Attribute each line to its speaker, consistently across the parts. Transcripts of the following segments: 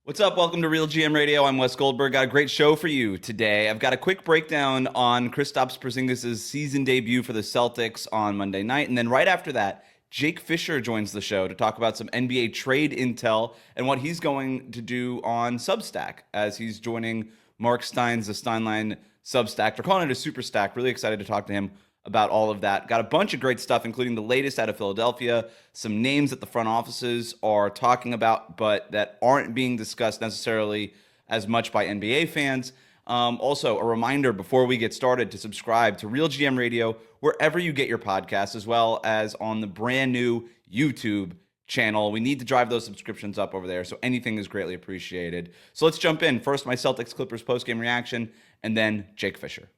Speaker 1: What's up? Welcome to Real GM Radio. I'm Wes Goldberg. Got a great show for you today. I've got a quick breakdown on Kristaps Porzingis' season debut for the Celtics on Monday night. And then right after that, Jake Fischer joins the show to talk about some NBA trade intel and what he's going to do on Substack as he's joining Marc Stein's The Stein Line Substack. They're calling it a super stack. Really excited to talk to him about all of that. Got a bunch of great stuff, including the latest out of Philadelphia, some names that the front offices are talking about, but that aren't being discussed necessarily as much by NBA fans. Also, a reminder before we get started to subscribe to Real GM Radio wherever you get your podcasts, as well as on the brand new YouTube channel. We need to drive those subscriptions up over there, so anything is greatly appreciated. So let's jump in. First, my Celtics Clippers postgame reaction, and then Jake Fischer.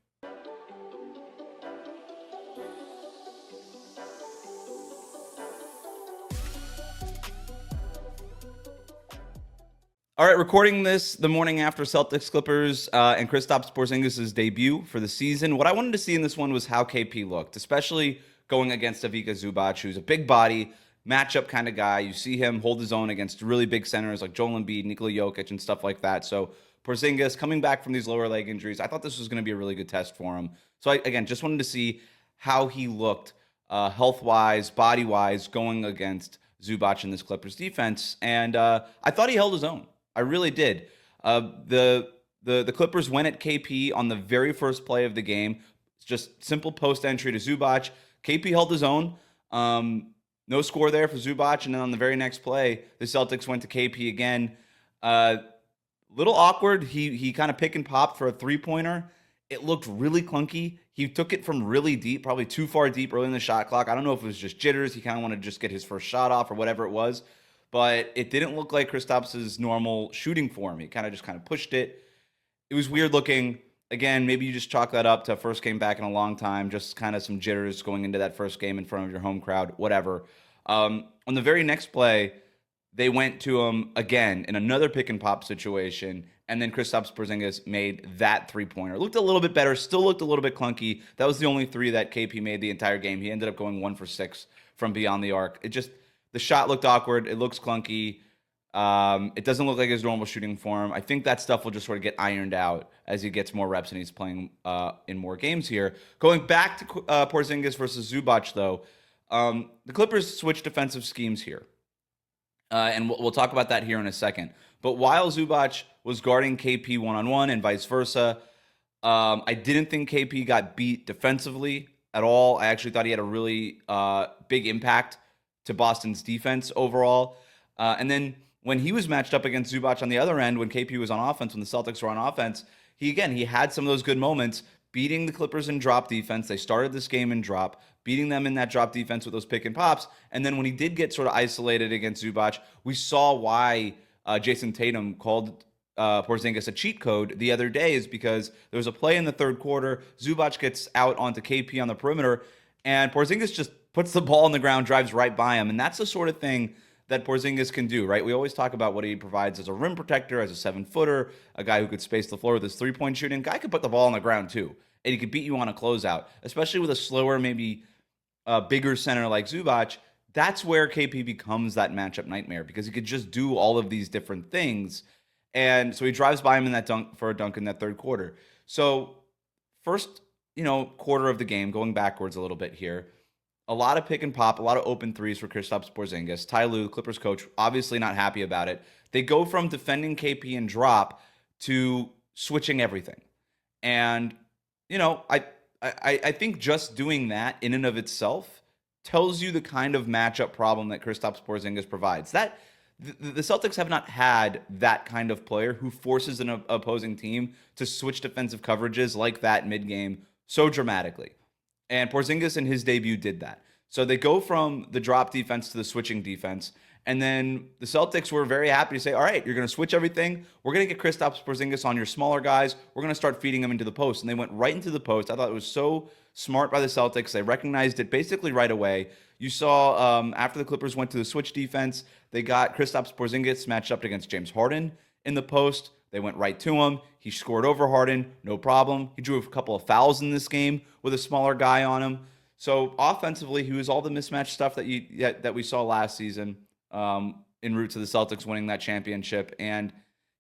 Speaker 1: All right, recording this the morning after Celtics Clippers and Kristaps Porzingis' debut for the season. What I wanted to see in this one was how KP looked, especially going against Ivica Zubac, who's a big body, matchup kind of guy. You see him hold his own against really big centers like Joel Embiid, Nikola Jokic, and stuff like that. So Porzingis coming back from these lower leg injuries, I thought this was going to be a really good test for him. So again, just wanted to see how he looked health-wise, body-wise, going against Zubac in this Clippers defense. And I thought he held his own. I really did. The Clippers went at KP on the very first play of the game. It's just simple post entry to Zubac. KP held his own. No score there for Zubac. And then on the very next play, the Celtics went to KP again. Little awkward. He kind of pick and popped for a three-pointer. It looked really clunky. He took it from really deep, probably too far deep early in the shot clock. I don't know if it was just jitters. He kind of wanted to just get his first shot off or whatever it was. But it didn't look like Kristaps' normal shooting form. He kind of pushed it. It was weird looking. Again, maybe you just chalk that up to first game back in a long time, just kind of some jitters going into that first game in front of your home crowd, whatever. On the very next play, they went to him again in another pick and pop situation, and then Kristaps Porzingis made that three-pointer. Looked a little bit better, still looked a little bit clunky. That was the only three that KP made the entire game. He ended up going 1 for 6 from beyond the arc. The shot looked awkward. It looks clunky. It doesn't look like his normal shooting form. I think that stuff will just sort of get ironed out as he gets more reps and he's playing in more games here. Going back to Porzingis versus Zubac, though, the Clippers switched defensive schemes here. And we'll talk about that here in a second. But while Zubac was guarding KP one-on-one and vice versa, I didn't think KP got beat defensively at all. I actually thought he had a really big impact to Boston's defense overall. And then when he was matched up against Zubac on the other end, when KP was on offense, when the Celtics were on offense, he had some of those good moments, beating the Clippers in drop defense. They started this game in drop, beating them in that drop defense with those pick and pops. And then when he did get sort of isolated against Zubac, we saw why Jason Tatum called Porzingis a cheat code the other day, is because there was a play in the third quarter. Zubac gets out onto KP on the perimeter, and Porzingis just puts the ball on the ground, drives right by him. And that's the sort of thing that Porzingis can do, right? We always talk about what he provides as a rim protector, as a 7-footer, a guy who could space the floor with his three-point shooting. Guy could put the ball on the ground too, and he could beat you on a closeout, especially with a slower, maybe bigger center like Zubac. That's where KP becomes that matchup nightmare, because he could just do all of these different things. And so he drives by him in that dunk for a dunk in that third quarter. So first, quarter of the game, going backwards a little bit here, a lot of pick and pop, a lot of open threes for Kristaps Porzingis. Ty Lue, Clippers coach, obviously not happy about it. They go from defending KP and drop to switching everything. And, I think just doing that in and of itself tells you the kind of matchup problem that Kristaps Porzingis provides. That the Celtics have not had that kind of player who forces an opposing team to switch defensive coverages like that mid-game so dramatically. And Porzingis in his debut did that. So they go from the drop defense to the switching defense. And then the Celtics were very happy to say, all right, you're going to switch everything. We're going to get Kristaps Porzingis on your smaller guys. We're going to start feeding him into the post. And they went right into the post. I thought it was so smart by the Celtics. They recognized it basically right away. You saw after the Clippers went to the switch defense, they got Kristaps Porzingis matched up against James Harden in the post. They went right to him. He scored over Harden, no problem. He drew a couple of fouls in this game with a smaller guy on him. So offensively, he was all the mismatch stuff that we saw last season en route to the Celtics winning that championship. And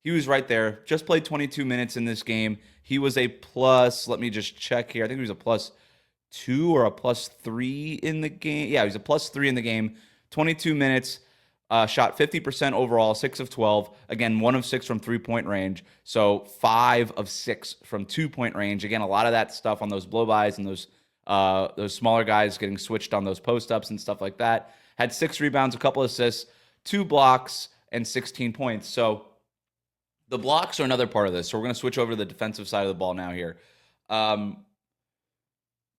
Speaker 1: he was right there. Just played 22 minutes in this game. He was a plus, let me just check here. I think he was a +2 or a +3 in the game. Yeah, he was a +3 in the game. 22 minutes, shot 50% overall, 6 of 12. Again, 1 of 6 from 3-point range. So 5 of 6 from 2-point range. Again, a lot of that stuff on those blow-bys and those smaller guys getting switched on those post-ups and stuff like that. Had 6 rebounds, a couple assists, 2 blocks, and 16 points. So the blocks are another part of this. So we're going to switch over to the defensive side of the ball now here.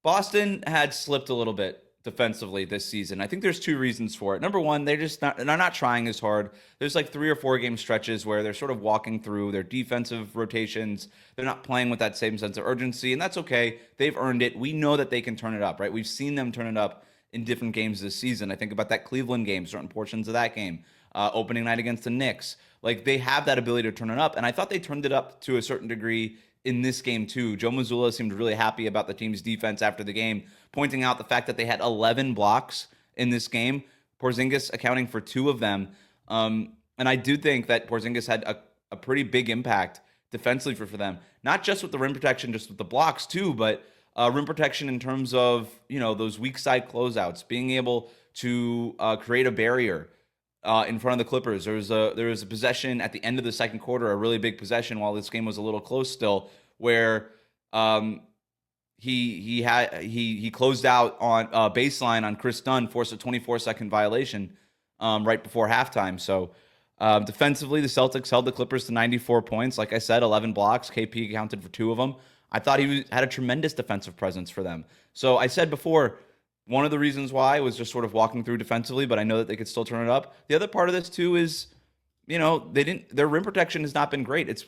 Speaker 1: Boston had slipped a little bit defensively this season. I think there's 2 reasons for it. Number one, they're not trying as hard. There's like 3 or 4 game stretches where they're sort of walking through their defensive rotations. They're not playing with that same sense of urgency, and that's okay. They've earned it. We know that they can turn it up, right? We've seen them turn it up in different games this season. I think about that Cleveland game, certain portions of that game, opening night against the Knicks. Like, they have that ability to turn it up, and I thought they turned it up to a certain degree in this game too. Joe Mazzulla seemed really happy about the team's defense after the game, pointing out the fact that they had 11 blocks in this game, Porzingis accounting for 2 of them. And I do think that Porzingis had a pretty big impact defensively for them, not just with the rim protection, just with the blocks too, but rim protection in terms of, those weak side closeouts, being able to create a barrier in front of the Clippers. There was a possession at the end of the second quarter, a really big possession while this game was a little close still, where he closed out on baseline on Chris Dunn, forced a 24-second violation right before halftime. So defensively, the Celtics held the Clippers to 94 points. Like I said, 11 blocks. KP accounted for 2 of them. I thought he had a tremendous defensive presence for them. So I said before, one of the reasons why was just sort of walking through defensively, but I know that they could still turn it up. The other part of this too is, their rim protection has not been great. It's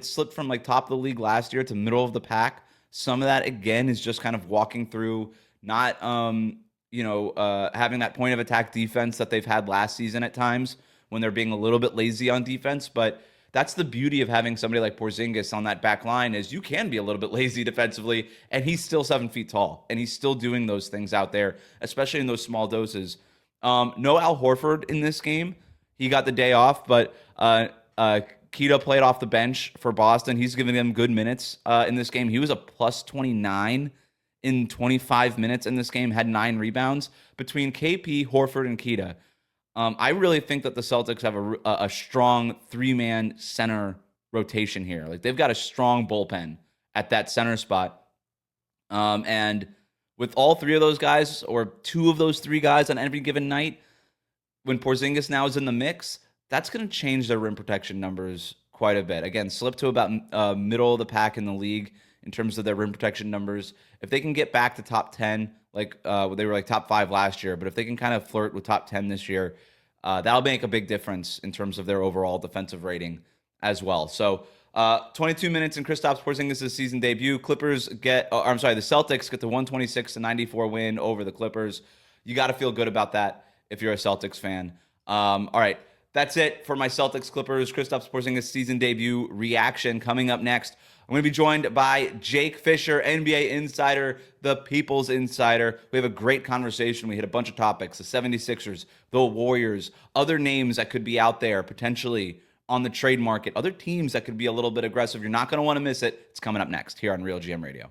Speaker 1: slipped from like top of the league last year to middle of the pack. Some of that again is just kind of walking through, not having that point of attack defense that they've had last season at times when they're being a little bit lazy on defense. But that's the beauty of having somebody like Porzingis on that back line, is you can be a little bit lazy defensively, and he's still 7 feet tall, and he's still doing those things out there, especially in those small doses. No Al Horford in this game. He got the day off, but Keita played off the bench for Boston. He's giving them good minutes in this game. He was a +29 in 25 minutes in this game, had 9 rebounds. Between KP, Horford, and Keita, I really think that the Celtics have a strong 3-man center rotation here. Like, they've got a strong bullpen at that center spot. And with all 3 of those guys, or 2 of those 3 guys on every given night, when Porzingis now is in the mix, that's going to change their rim protection numbers quite a bit. Again, slipped to about middle of the pack in the league in terms of their rim protection numbers. If they can get back to top 10, like they were like top 5 last year, but if they can kind of flirt with top 10 this year, that'll make a big difference in terms of their overall defensive rating as well. So 22 minutes in Kristaps Porzingis' season debut. The Celtics get the 126-94 win over the Clippers. You got to feel good about that if you're a Celtics fan. All right, that's it for my Celtics Clippers Kristaps Porzingis season debut reaction. Coming up next, I'm going to be joined by Jake Fischer, NBA Insider, the People's Insider. We have a great conversation. We hit a bunch of topics: the 76ers, the Warriors, other names that could be out there potentially on the trade market, other teams that could be a little bit aggressive. You're not going to want to miss it. It's coming up next here on Real GM Radio.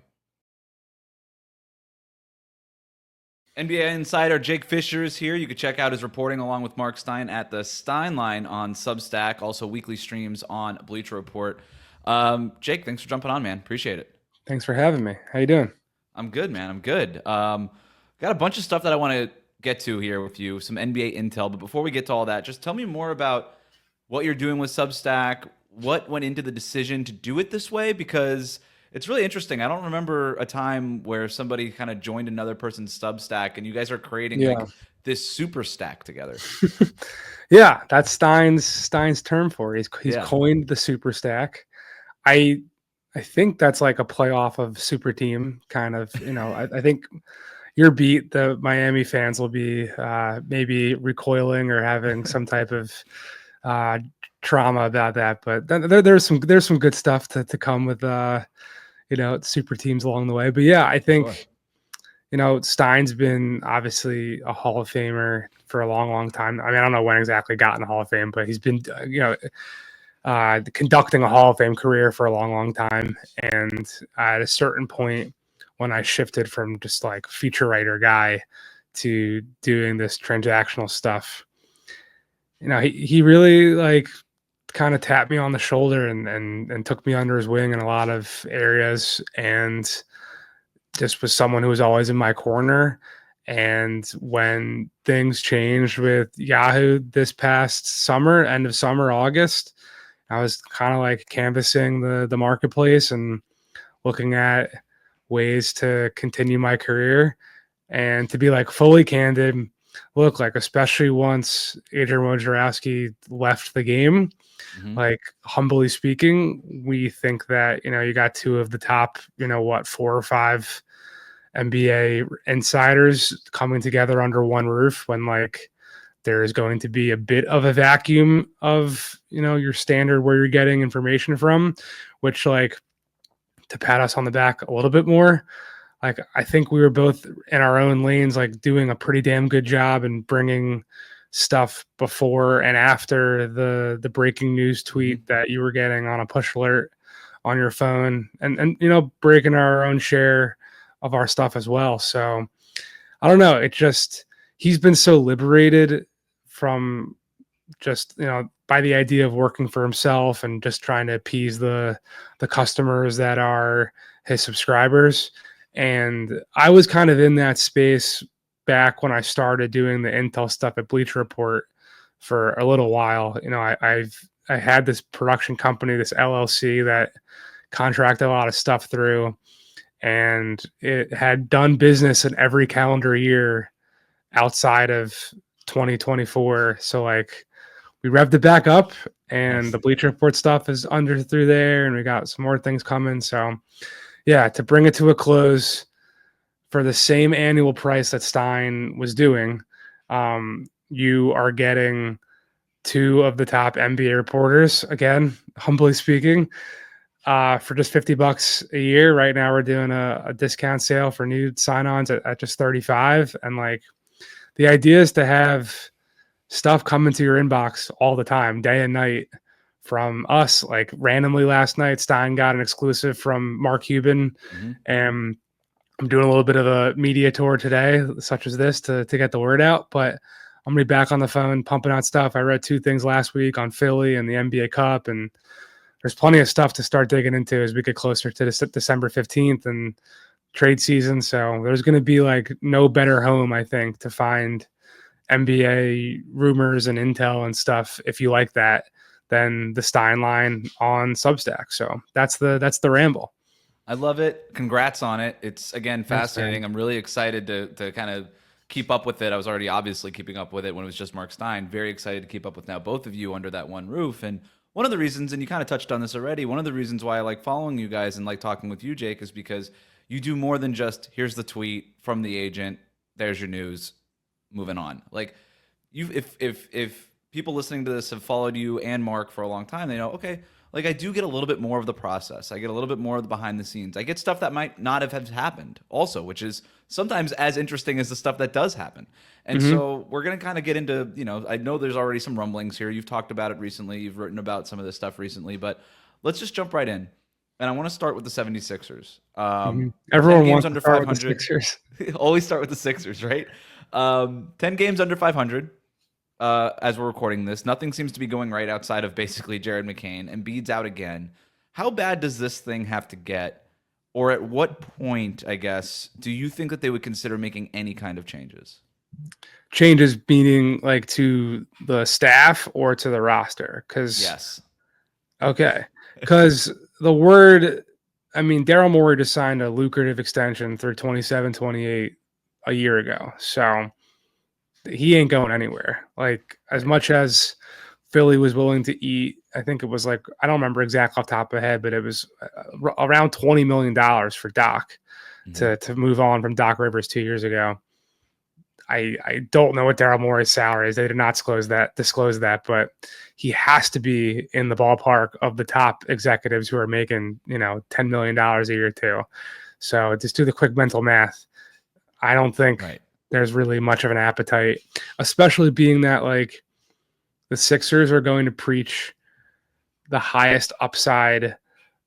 Speaker 1: NBA Insider Jake Fischer is here. You can check out his reporting along with Marc Stein at the Stein Line on Substack, also weekly streams on Bleacher Report. Jake, thanks for jumping on, man. Appreciate it.
Speaker 2: Thanks for having me. How you doing?
Speaker 1: I'm good, man. I'm good. Got a bunch of stuff that I want to get to here with you, some NBA intel. But before we get to all that, just tell me more about what you're doing with Substack, what went into the decision to do it this way, because it's really interesting. I don't remember a time where somebody kind of joined another person's Substack and you guys are creating like this super stack together.
Speaker 2: Yeah, that's Stein's term for it. He's coined the super stack. I think that's like a playoff of super team kind of, I think your beat, the Miami fans will be maybe recoiling or having some type of trauma about that, but there's some good stuff to come with super teams along the way. But yeah, I think Stein's been obviously a Hall of Famer for a long time. I mean, I don't know when exactly got in the Hall of Fame, but he's been conducting a Hall of Fame career for a long, long time. And at a certain point, when I shifted from just like feature writer guy to doing this transactional stuff, he really like kind of tapped me on the shoulder and took me under his wing in a lot of areas, and just was someone who was always in my corner. And when things changed with Yahoo this past summer, end of summer, August, I was kind of like canvassing the marketplace and looking at ways to continue my career. And to be like fully candid, look, like especially once Adrian Wojnarowski left the game, like humbly speaking, we think that, you got two of the top, 4 or 5 NBA insiders coming together under one roof, when like there is going to be a bit of a vacuum of, your standard where you're getting information from, which, like, to pat us on the back a little bit more, like, I think we were both in our own lanes, like doing a pretty damn good job and bringing stuff before and after the breaking news tweet that you were getting on a push alert on your phone, and breaking our own share of our stuff as well. So I don't know. It just, he's been so liberated from just, by the idea of working for himself and just trying to appease the customers that are his subscribers. And I was kind of in that space back when I started doing the Intel stuff at Bleacher Report for a little while. I had this production company, this LLC, that contracted a lot of stuff through, and it had done business in every calendar year outside of 2024. So like, we revved it back up, and the Bleacher Report stuff is under through there, and we got some more things coming. So yeah, to bring it to a close for the same annual price that Stein was doing, you are getting 2 of the top NBA reporters, again, humbly speaking, for just $50 a year. Right now, we're doing a discount sale for new sign-ons at just $35. And like, the idea is to have stuff come into your inbox all the time, day and night, from us. Like, randomly last night, Stein got an exclusive from Mark Cuban, and I'm doing a little bit of a media tour today, such as this, to get the word out. But I'm gonna be back on the phone pumping out stuff. I read 2 things last week on Philly and the NBA Cup, and there's plenty of stuff to start digging into as we get closer to December 15th and trade season. So there's going to be like no better home, I think, to find NBA rumors and intel and stuff, if you like that, than the Stein Line on Substack. So that's the ramble.
Speaker 1: I love it. Congrats on it. It's, again, fascinating. I'm really excited to kind of keep up with it. I was already obviously keeping up with it when it was just Marc Stein. Very excited to keep up with now both of you under that one roof. And one of the reasons, and you kind of touched on this already, one of the reasons why I like following you guys and like talking with you, Jake, is because you do more than just, here's the tweet from the agent, there's your news, moving on. Like, if people listening to this have followed you and Mark for a long time, they know, okay, like, I do get a little bit more of the process. I get a little bit more of the behind the scenes. I get stuff that might not have happened also, which is sometimes as interesting as the stuff that does happen. And so we're going to kind of get into, I know there's already some rumblings here. You've talked about it recently. You've written about some of this stuff recently, but let's just jump right in. And I want to start with the 76ers.
Speaker 2: Everyone wants to start with the Sixers.
Speaker 1: Always start with the Sixers, right? 10 games under 500. As we're recording this, nothing seems to be going right outside of basically Jared McCain. Embiid's out again. How bad does this thing have to get? Or at what point, I guess, do you think that they would consider making any kind of changes?
Speaker 2: Changes meaning like to the staff or to the roster?
Speaker 1: Yes.
Speaker 2: Okay. Because the word, Daryl Morey just signed a lucrative extension through 27-28 a year ago. So he ain't going anywhere. Like, as much as Philly was willing to eat, I think it was like, I don't remember exactly off the top of my head, but it was around $20 million for Doc to move on from Doc Rivers 2 years ago. I don't know what Daryl Morey's salary is. They did not disclose that, but he has to be in the ballpark of the top executives who are making, $10 million a year too. So just do the quick mental math. I don't think there's really much of an appetite, especially being that like the Sixers are going to preach the highest upside,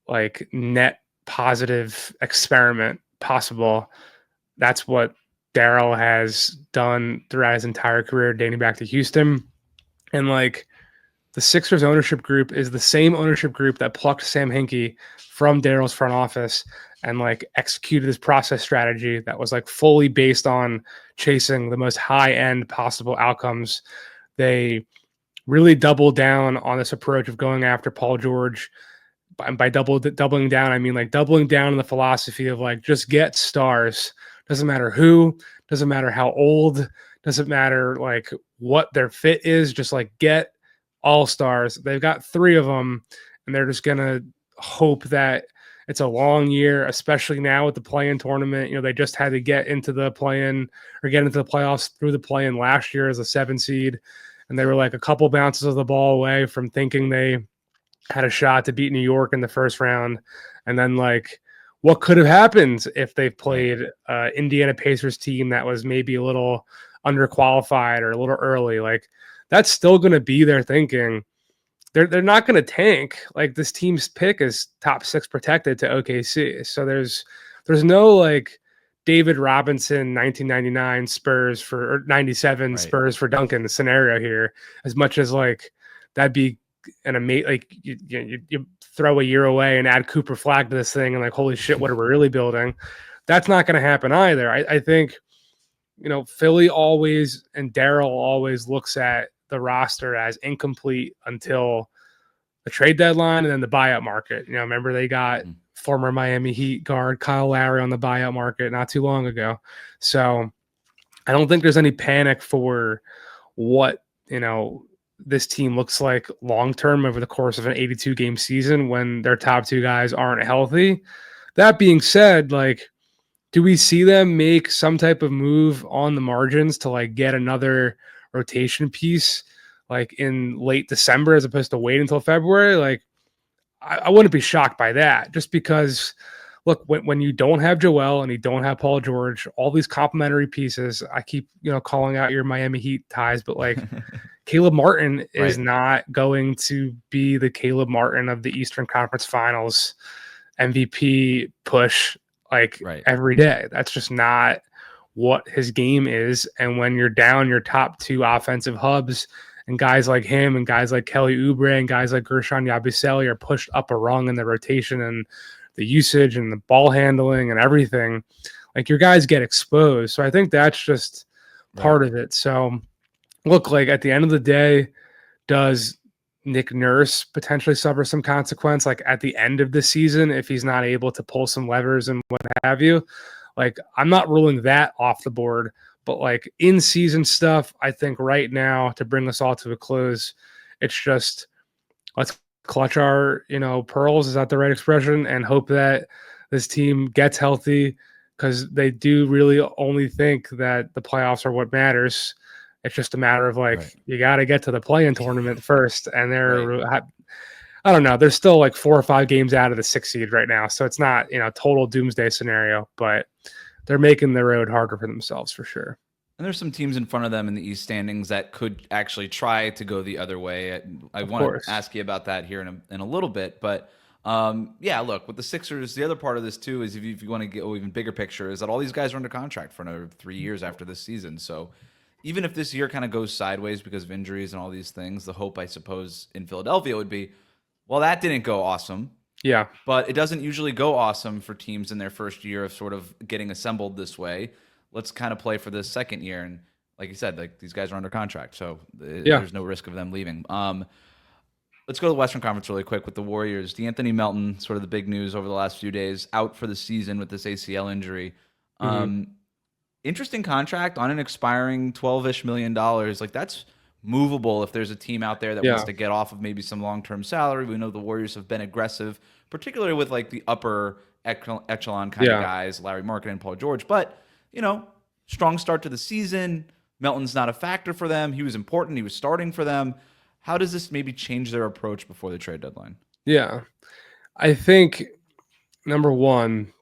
Speaker 2: like net positive experiment possible. That's what Daryl has done throughout his entire career, dating back to Houston. And like the Sixers ownership group is the same ownership group that plucked Sam Hinkie from Daryl's front office and like executed this process strategy that was like fully based on chasing the most high end possible outcomes. They really doubled down on this approach of going after Paul George. And by doubling down, I mean like doubling down on the philosophy of like just get stars. Doesn't matter who, doesn't matter how old, doesn't matter like what their fit is, just like get all stars. They've got 3 of them, and they're just gonna hope that it's a long year, especially now with the play-in tournament. You know, they just had to get into the play-in or get into the playoffs through the play-in last year as a 7 seed, and they were like a couple bounces of the ball away from thinking they had a shot to beat New York in the first round. And then like what could have happened if they played Indiana Pacers team that was maybe a little underqualified or a little early? Like that's still going to be their thinking. They're not going to tank. Like this team's pick is top 6 protected to OKC. So there's no like David Robinson 1999 Spurs for or 97 Spurs for Duncan scenario here, as much as like that'd be an amazing, like you throw a year away and add Cooper Flagg to this thing and like, holy shit, what are we really building? That's not going to happen either. I think, you know, Philly always and Daryl always looks at the roster as incomplete until the trade deadline and then the buyout market. You know, remember they got former Miami Heat guard Kyle Lowry on the buyout market not too long ago. So I don't think there's any panic for what, you know, this team looks like long-term over the course of an 82 game season when their top 2 guys aren't healthy. That being said, like, do we see them make some type of move on the margins to like get another rotation piece like in late December as opposed to wait until February? Like, I wouldn't be shocked by that, just because look, when you don't have Joel and you don't have Paul George, all these complementary pieces, I keep, you know, calling out your Miami Heat ties, but like Caleb Martin is not going to be the Caleb Martin of the Eastern Conference Finals MVP push like every day. That's just not what his game is. And when you're down your top 2 offensive hubs and guys like him and guys like Kelly Oubre and guys like Gershon Yabusele are pushed up a rung in the rotation and the usage and the ball handling and everything, like your guys get exposed. So I think that's just part of it. So look, like at the end of the day, does Nick Nurse potentially suffer some consequence like at the end of the season if he's not able to pull some levers and what have you? Like I'm not ruling that off the board, but like in season stuff, I think right now to bring us all to a close, it's just let's clutch our, you know, pearls. Is that the right expression? And hope that this team gets healthy, because they do really only think that the playoffs are what matters. It's just a matter of like, you got to get to the play-in tournament first. And they're, I don't know, they're still like 4 or 5 games out of the 6th seed right now. So it's not, you know, total doomsday scenario, but they're making the road harder for themselves for sure.
Speaker 1: And there's some teams in front of them in the East standings that could actually try to go the other way. I want to ask you about that here in a little bit, but yeah, look, with the Sixers, the other part of this too is if you want to get even bigger picture is that all these guys are under contract for another 3 years after this season. So even if this year kind of goes sideways because of injuries and all these things, the hope, I suppose, in Philadelphia would be, well, that didn't go awesome.
Speaker 2: Yeah.
Speaker 1: But it doesn't usually go awesome for teams in their first year of sort of getting assembled this way. Let's kind of play for this second year. And like you said, like these guys are under contract, so there's no risk of them leaving. Let's go to the Western Conference really quick with the Warriors. DeAnthony Melton, sort of the big news over the last few days, out for the season with this ACL injury. Interesting contract on an expiring $12-ish million. Like that's movable if there's a team out there that wants to get off of maybe some long-term salary. We know the Warriors have been aggressive, particularly with like the upper echelon kind of guys, Larry Markin and Paul George. But, you know, strong start to the season. Melton's not a factor for them. He was important. He was starting for them. How does this maybe change their approach before the trade deadline?
Speaker 2: Yeah. I think, number one,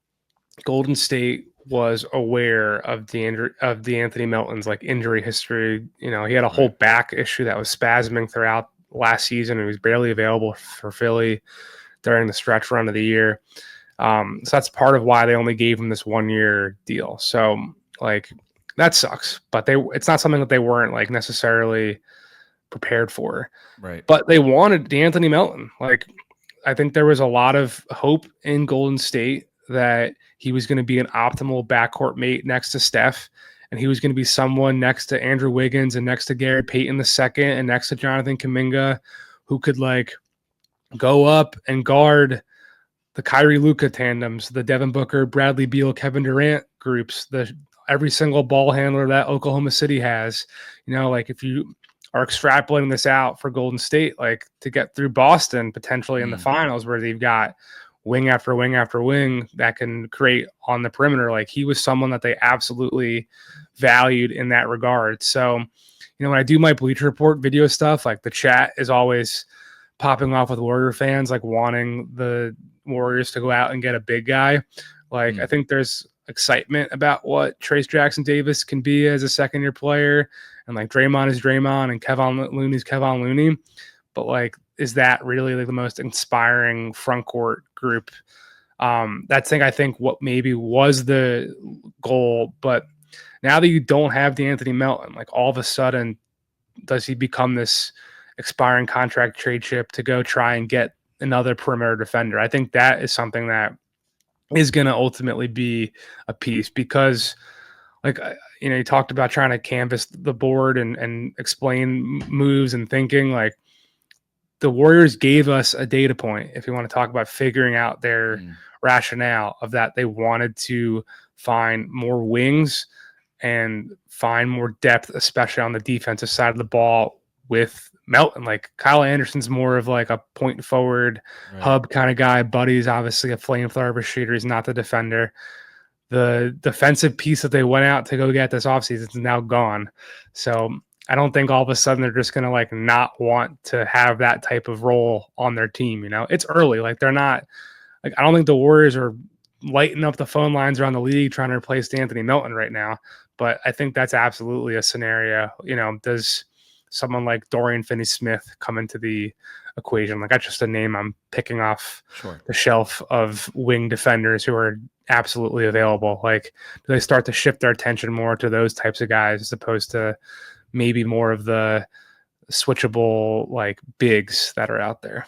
Speaker 2: Golden State was aware of DeAnthony Melton's like injury history. You know, he had a whole back issue that was spasming throughout last season. He was barely available for Philly during the stretch run of the year. So that's part of why they only gave him this 1-year deal. So like that sucks, but it's not something that they weren't like necessarily prepared for.
Speaker 1: Right.
Speaker 2: But they wanted D'Anthony Melton. Like I think there was a lot of hope in Golden State that he was going to be an optimal backcourt mate next to Steph, and he was going to be someone next to Andrew Wiggins and next to Gary Payton II and next to Jonathan Kuminga who could like go up and guard the Kyrie Luka tandems, the Devin Booker, Bradley Beal, Kevin Durant groups, every single ball handler that Oklahoma City has. You know, like if you are extrapolating this out for Golden State, like to get through Boston potentially in the finals where they've got wing after wing after wing that can create on the perimeter, like he was someone that they absolutely valued in that regard. So, you know, when I do my Bleacher Report video stuff, like the chat is always popping off with Warrior fans, like wanting the Warriors to go out and get a big guy. Like I think there's excitement about what Trace Jackson Davis can be as a second-year player, and like Draymond is Draymond and Kevon Looney's Kevon Looney. But like, is that really like the most inspiring front court group? That's I think what maybe was the goal, but now that you don't have D'Anthony Melton, like all of a sudden, does he become this expiring contract trade chip to go try and get another perimeter defender? I think that is something that is going to ultimately be a piece because, like, you know, you talked about trying to canvas the board and explain moves and thinking. Like, the Warriors gave us a data point, if you want to talk about figuring out their rationale of that. They wanted to find more wings and find more depth, especially on the defensive side of the ball with Melton. Like Kyle Anderson's more of like a point forward hub kind of guy. Buddy's obviously a flamethrower of a shooter. He's not the defender. The defensive piece that they went out to go get this offseason is now gone. So I don't think all of a sudden they're just going to like not want to have that type of role on their team. You know, it's early. Like they're not like, I don't think the Warriors are lighting up the phone lines around the league trying to replace D'Anthony Melton right now. But I think that's absolutely a scenario. You know, does someone like Dorian Finney-Smith come into the equation? Like that's just a name I'm picking off the shelf of wing defenders who are absolutely available. Like, do they start to shift their attention more to those types of guys as opposed to maybe more of the switchable like bigs that are out there?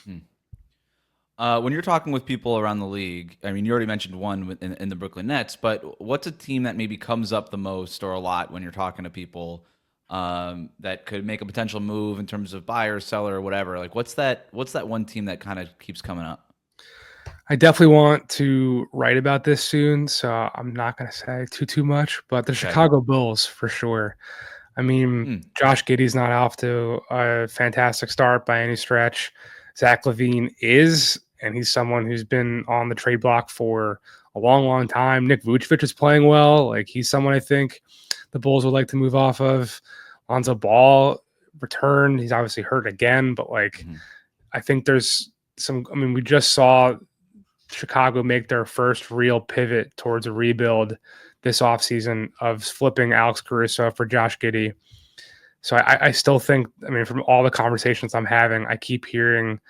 Speaker 1: When you're talking with people around the league, I mean, you already mentioned one in the Brooklyn Nets, but what's a team that maybe comes up the most or a lot when you're talking to people that could make a potential move in terms of buyer, seller, or whatever? Like, what's that one team that kind of keeps coming up?
Speaker 2: I definitely want to write about this soon, so I'm not going to say too much, but the Chicago Bulls for sure. I mean, Josh Giddey's not off to a fantastic start by any stretch. Zach LaVine is, and he's someone who's been on the trade block for a long time. Nick Vucevic is playing well. Like, he's someone I think the Bulls would like to move off of. Lonzo Ball returned. He's obviously hurt again, but like, I think there's some, I mean, we just saw Chicago make their first real pivot towards a rebuild this offseason of flipping Alex Caruso for Josh Giddey. So I still think, I mean, from all the conversations I'm having, I keep hearing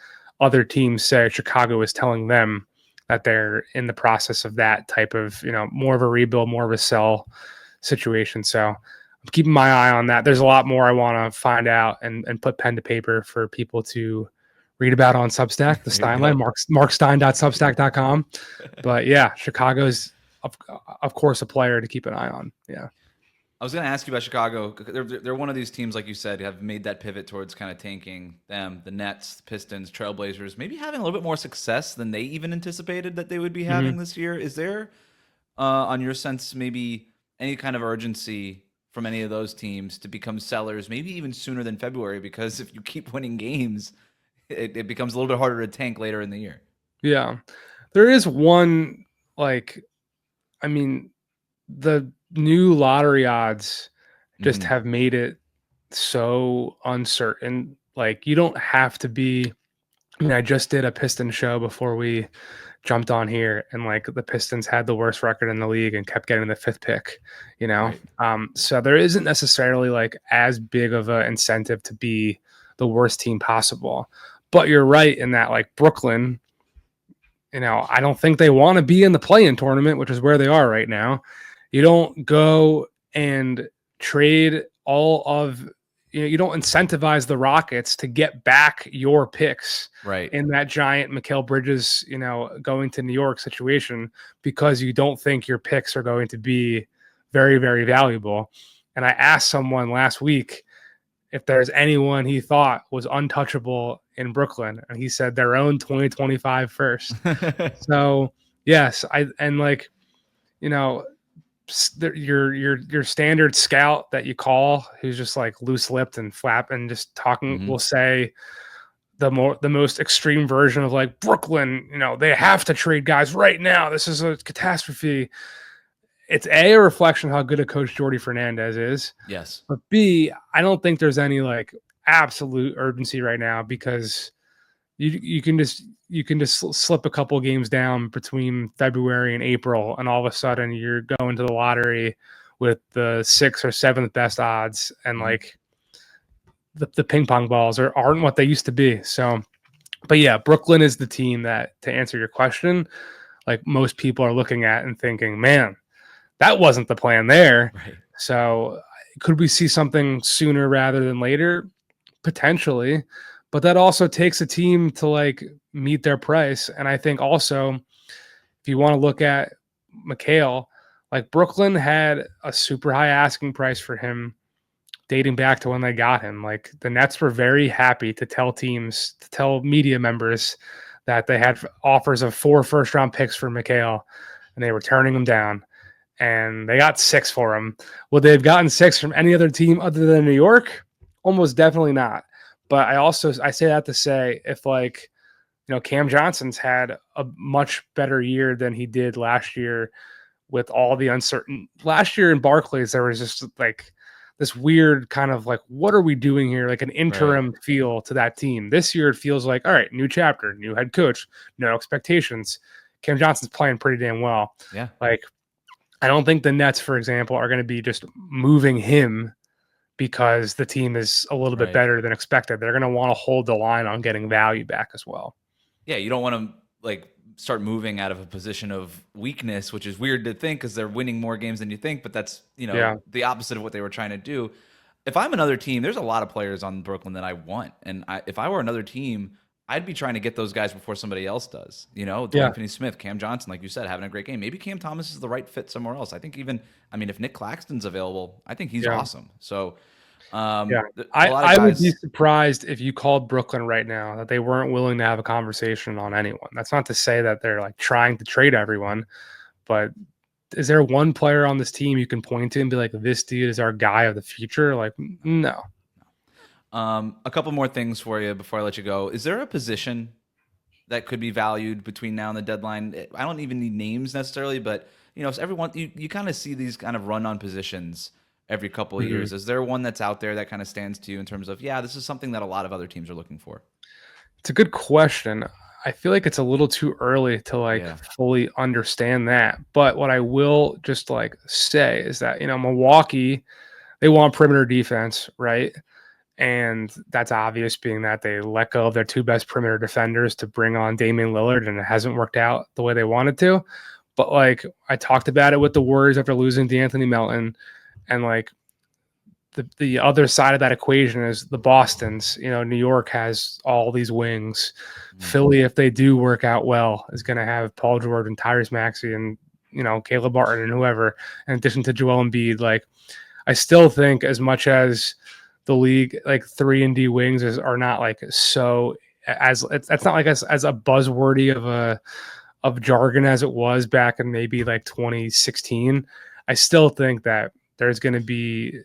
Speaker 2: other teams say Chicago is telling them that they're in the process of that type of, you know, more of a rebuild, more of a sell situation. So I'm keeping my eye on that. There's a lot more I want to find out and put pen to paper for people to read about on Substack, the Stein Line, markstein.substack.com. But yeah, Chicago's, of course, a player to keep an eye on. Yeah.
Speaker 1: I was going to ask you about Chicago. They're one of these teams, like you said, have made that pivot towards kind of tanking them. The Nets, the Pistons, Trailblazers, maybe having a little bit more success than they even anticipated that they would be having this year. Is there, on your sense, maybe any kind of urgency from any of those teams to become sellers, maybe even sooner than February? Because if you keep winning games, it becomes a little bit harder to tank later in the year.
Speaker 2: Yeah. There is one, like, I mean, the new lottery odds just have made it so uncertain. Like, you don't have to be, I mean, I just did a Piston show before we jumped on here, and like the Pistons had the worst record in the league and kept getting the 5th pick, you know? So there isn't necessarily like as big of an incentive to be the worst team possible. But you're right in that, like, Brooklyn, I don't think they want to be in the play-in tournament, which is where they are right now. You don't go and trade all of, you don't incentivize the Rockets to get back your picks in that giant Mikal Bridges, going to New York situation, because you don't think your picks are going to be very, very valuable. And I asked someone last week if there's anyone he thought was untouchable in Brooklyn, and he said their own 2025 first. So yes, your standard scout that you call, who's just like loose-lipped and flap and just talking, will say the most extreme version of like, Brooklyn, they have to trade guys right now. This is a catastrophe. It's a reflection of how good a coach Jordy Fernandez is.
Speaker 1: Yes.
Speaker 2: But B, I don't think there's any like absolute urgency right now, because you can just slip a couple games down between February and April, and all of a sudden you're going to the lottery with the 6th or 7th best odds, and like the ping pong balls aren't what they used to be. So, but yeah, Brooklyn is the team that, to answer your question, like most people are looking at and thinking, man, that wasn't the plan there.
Speaker 1: Right.
Speaker 2: So could we see something sooner rather than later? Potentially. But that also takes a team to like meet their price. And I think also, if you want to look at Mikal, like Brooklyn had a super high asking price for him dating back to when they got him. Like the Nets were very happy to tell media members that they had offers of 4 first-round picks for Mikal, and they were turning them down. And they got 6 for him. Would they have gotten 6 from any other team other than New York? Almost definitely not. But I say that to say, if like, Cam Johnson's had a much better year than he did last year with all the uncertain. Last year in Barclays, there was just like this weird kind of like, what are we doing here? Like an interim feel to that team. This year, it feels like, all right, new chapter, new head coach, no expectations. Cam Johnson's playing pretty damn well.
Speaker 1: Yeah.
Speaker 2: Like, I don't think the Nets, for example, are going to be just moving him because the team is a little bit better than expected. They're going to want to hold the line on getting value back as well.
Speaker 1: Yeah, you don't want to like start moving out of a position of weakness, which is weird to think because they're winning more games than you think, but that's, the opposite of what they were trying to do. If I'm another team, there's a lot of players on Brooklyn that I want. And if I were another team, I'd be trying to get those guys before somebody else does. Dwayne Finney-Smith, Cam Johnson, like you said, having a great game. Maybe Cam Thomas is the right fit somewhere else. I think if Nick Claxton's available, I think he's awesome. So,
Speaker 2: I would be surprised if you called Brooklyn right now that they weren't willing to have a conversation on anyone. That's not to say that they're like trying to trade everyone, but is there one player on this team you can point to and be like, this dude is our guy of the future? Like, no.
Speaker 1: A couple more things for you before I let you go. Is there a position that could be valued between now and the deadline? I don't even need names necessarily, but everyone, you kind of see these kind of run-on positions every couple of years. Is there one that's out there that kind of stands to you in terms of, this is something that a lot of other teams are looking for?
Speaker 2: It's a good question. I feel like it's a little too early to fully understand that. But what I will just say is that, Milwaukee, they want perimeter defense, right? And that's obvious, being that they let go of their 2 best perimeter defenders to bring on Damian Lillard, and it hasn't worked out the way they wanted to. But I talked about it with the Warriors after losing to Anthony Melton, and the other side of that equation is the Bostons. New York has all these wings. Philly, if they do work out well, is going to have Paul George and Tyrese Maxey and Caleb Martin and whoever, in addition to Joel Embiid. I still think, as much as the league 3-and-D wings are not so as that's not as a buzzwordy of jargon as it was back in maybe 2016. I still think that there's going to be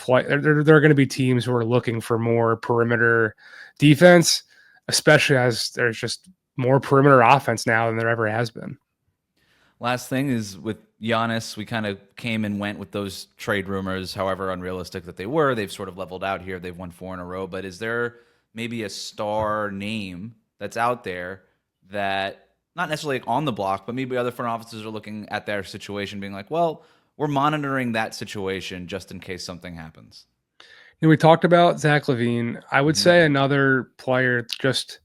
Speaker 2: there are going to be teams who are looking for more perimeter defense, especially as there's just more perimeter offense now than there ever has been.
Speaker 1: Last thing is with Giannis, we kind of came and went with those trade rumors, however unrealistic that they were. They've sort of leveled out here. They've won 4 in a row. But is there maybe a star name that's out there that, not necessarily on the block, but maybe other front offices are looking at their situation being like, well, we're monitoring that situation just in case something happens?
Speaker 2: We talked about Zach LaVine. I would
Speaker 1: Mm-hmm.
Speaker 2: say another player just,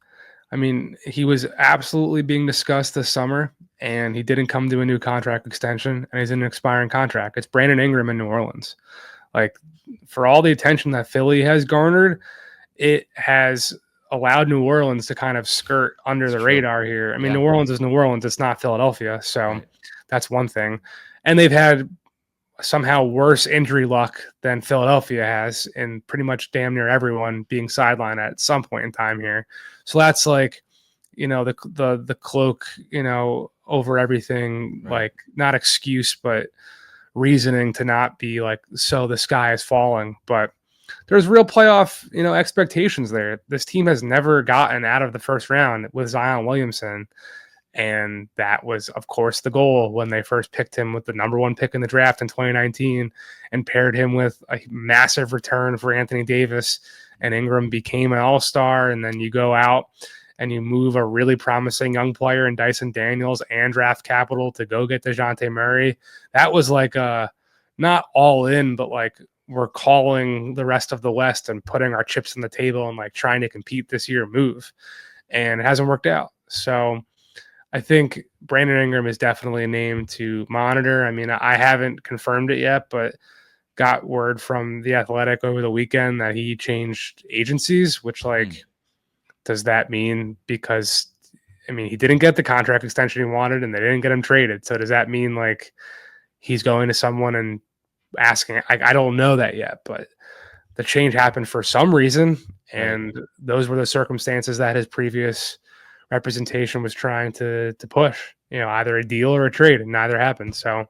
Speaker 2: I mean, he was absolutely being discussed this summer, and he didn't come to a new contract extension, and he's in an expiring contract. It's Brandon Ingram in New Orleans. Like, for all the attention that Philly has garnered, it has allowed New Orleans to kind of skirt under
Speaker 1: It's
Speaker 2: the
Speaker 1: true.
Speaker 2: radar here. I mean,
Speaker 1: Yeah.
Speaker 2: New Orleans is New Orleans. It's not Philadelphia. So
Speaker 1: Right.
Speaker 2: that's one thing. And they've had somehow worse injury luck than Philadelphia has, and pretty much damn near everyone being sidelined at some point in time here. So that's like, the cloak, over everything,
Speaker 1: Right.
Speaker 2: like not excuse, but reasoning to not be like, so the sky is falling. But there's real playoff, expectations there. This team has never gotten out of the first round with Zion Williamson. And that was, of course, the goal when they first picked him with the number one pick in the draft in 2019 and paired him with a massive return for Anthony Davis. And Ingram became an all-star. And then you go out and you move a really promising young player in Dyson Daniels and draft capital to go get DeJounte Murray. That was like not all in, but like we're calling the rest of the West and putting our chips on the table and like trying to compete this year move. And it hasn't worked out. So I think Brandon Ingram is definitely a name to monitor. I mean, I haven't confirmed it yet, but got word from The Athletic over the weekend that he changed agencies, which does that mean because, I mean, he didn't get the contract extension he wanted and they didn't get him traded. So does that mean like he's going to someone and asking? I don't know that yet, but the change happened for some reason. And those were the circumstances that his previous representation was trying to push, either a deal or a trade, and neither happened. So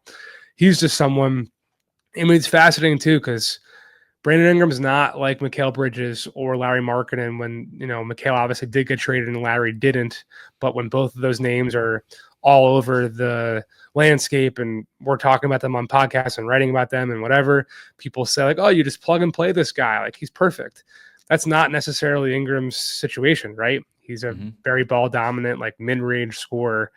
Speaker 2: he's just someone. I mean, it's fascinating too because Brandon Ingram's not like Mikal Bridges or Larry Markkinen when, Mikal obviously did get traded and Larry didn't. But when both of those names are all over the landscape and we're talking about them on podcasts and writing about them and whatever, people say like, oh, you just plug and play this guy. Like he's perfect. That's not necessarily Ingram's situation, right? He's a very ball dominant, like mid-range scorer.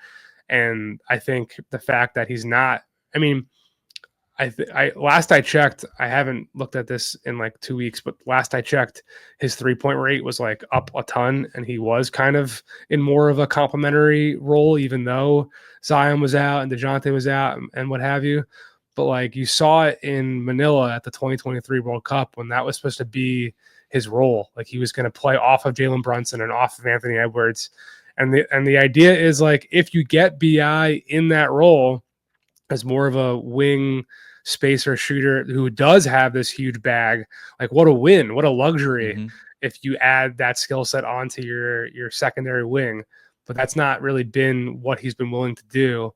Speaker 2: And I think the fact that he's not, I mean, last I checked, I haven't looked at this in like 2 weeks, but last I checked, his 3-point rate was like up a ton, and he was kind of in more of a complimentary role, even though Zion was out and DeJounte was out and what have you. But like you saw it in Manila at the 2023 World Cup when that was supposed to be his role. Like he was going to play off of Jalen Brunson and off of Anthony Edwards. And the idea is like if you get BI in that role as more of a wing spacer shooter who does have this huge bag, like what a win, what a luxury if you add that skill set onto your secondary wing. But that's not really been what he's been willing to do.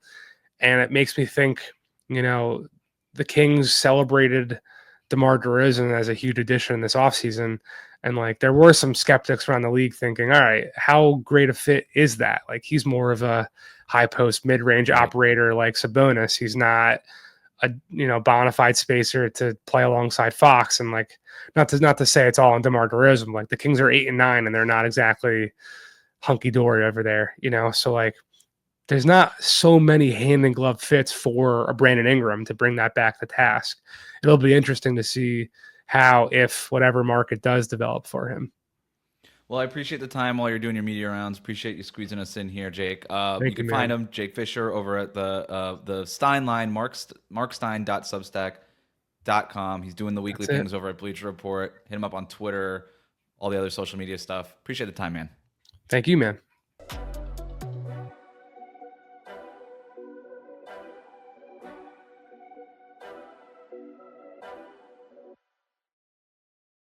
Speaker 2: And it makes me think, the Kings celebrated DeMar DeRozan as a huge addition this offseason. And like there were some skeptics around the league thinking, all right, how great a fit is that? Like he's more of a high post mid-range operator like Sabonis. He's not a bona fide spacer to play alongside Fox. And like not to say it's all on DeMar DeRozan. Like the Kings are 8-9 and they're not exactly hunky dory over there, so like there's not so many hand in glove fits for a Brandon Ingram to bring that back to task. It'll be interesting to see how, if whatever market does develop for him.
Speaker 1: Well, I appreciate the time while you're doing your media rounds. Appreciate you squeezing us in here, Jake. You can find him, Jake Fischer, over at the Stein Line, markstein.substack.com. He's doing the weekly things over at Bleacher Report. Hit him up on Twitter, all the other social media stuff. Appreciate the time, man.
Speaker 2: Thank you, man.